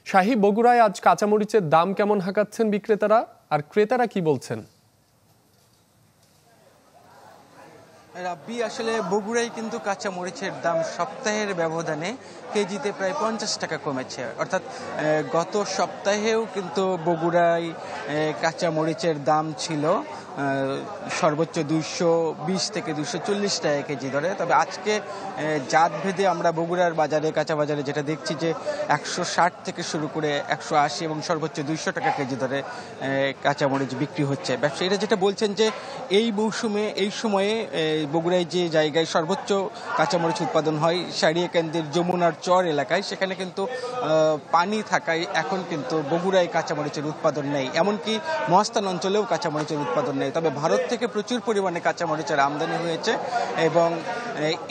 শাহী, বগুড়ায় আজ কাঁচামরিচের দাম কেমন হাঁকাচ্ছেন বিক্রেতারা, আর ক্রেতারা কি বলছেন? রাব্বি, আসলে বগুড়ায় কিন্তু কাঁচা মরিচের দাম সপ্তাহের ব্যবধানে কেজিতে প্রায় 50 টাকা কমেছে। অর্থাৎ গত সপ্তাহেও কিন্তু বগুড়ায় কাঁচা মরিচের দাম ছিল সর্বোচ্চ 220 থেকে 240 টাকা কেজি ধরে। তবে আজকে জাত ভেদে আমরা বগুড়ার বাজারে, কাঁচা বাজারে যেটা দেখছি যে 160 থেকে শুরু করে 180 এবং সর্বোচ্চ 200 টাকা কেজি ধরে কাঁচা মরিচ বিক্রি হচ্ছে। ব্যবসায়ীরা যেটা বলছেন যে এই মৌসুমে, এই সময়ে বগুড়ায় যে জায়গায় সর্বোচ্চ কাঁচামরিচ উৎপাদন হয় সারিয়াকান্দির যমুনার চর এলাকায়, সেখানে কিন্তু পানি থাকায় এখন কিন্তু বগুড়ায় কাঁচামরিচের উৎপাদন নেই। এমনকি মহাস্থান অঞ্চলেও কাঁচামরিচের উৎপাদন নেই। তবে ভারত থেকে প্রচুর পরিমাণে কাঁচামরিচের আমদানি হয়েছে এবং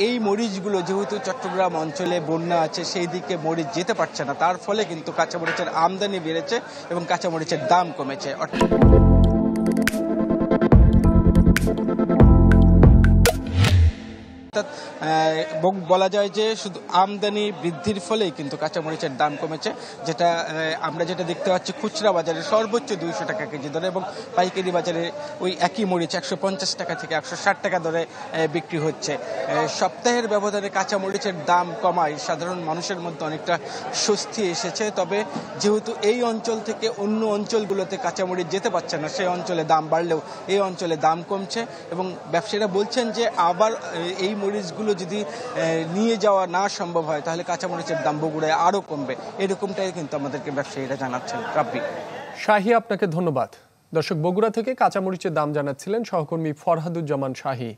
এই মরিচগুলো যেহেতু চট্টগ্রাম অঞ্চলে বন্যা আছে, সেই দিকে মরিচ যেতে পারছে না, তার ফলে কিন্তু কাঁচামরিচের আমদানি বেড়েছে এবং কাঁচামরিচের দাম কমেছে। বলা যায় যে শুধু আমদানি বৃদ্ধির ফলেই কিন্তু কাঁচামরিচের দাম কমেছে, যেটা আমরা দেখতে পাচ্ছি খুচরা বাজারে সর্বোচ্চ 200 টাকা কেজি ধরে এবং পাইকারি বাজারে ওই একই মরিচ 150 টাকা থেকে 160 টাকা ধরে বিক্রি হচ্ছে। সপ্তাহের ব্যবধানে কাঁচামরিচের দাম কমায় সাধারণ মানুষের মধ্যে অনেকটা স্বস্তি এসেছে। তবে যেহেতু এই অঞ্চল থেকে অন্য অঞ্চলগুলোতে কাঁচামরিচ যেতে পারছে না, সেই অঞ্চলে দাম বাড়লেও এই অঞ্চলে দাম কমছে এবং ব্যবসায়ীরা বলছেন যে আবার এই মরিচগুলো যদি নিয়ে যাওয়া না সম্ভব হয়, তাহলে কাঁচামরিচের দাম বগুড়ায় আরো কমবে। এরকমটাই কিন্তু আমাদেরকে ব্যবসায়ীরা জানাচ্ছেন। রাব্বি, শাহী, আপনাকে ধন্যবাদ। দর্শক, বগুড়া থেকে কাঁচামরিচের দাম জানাচ্ছিলেন সহকর্মী ফরহাদুজ্জামান শাহী।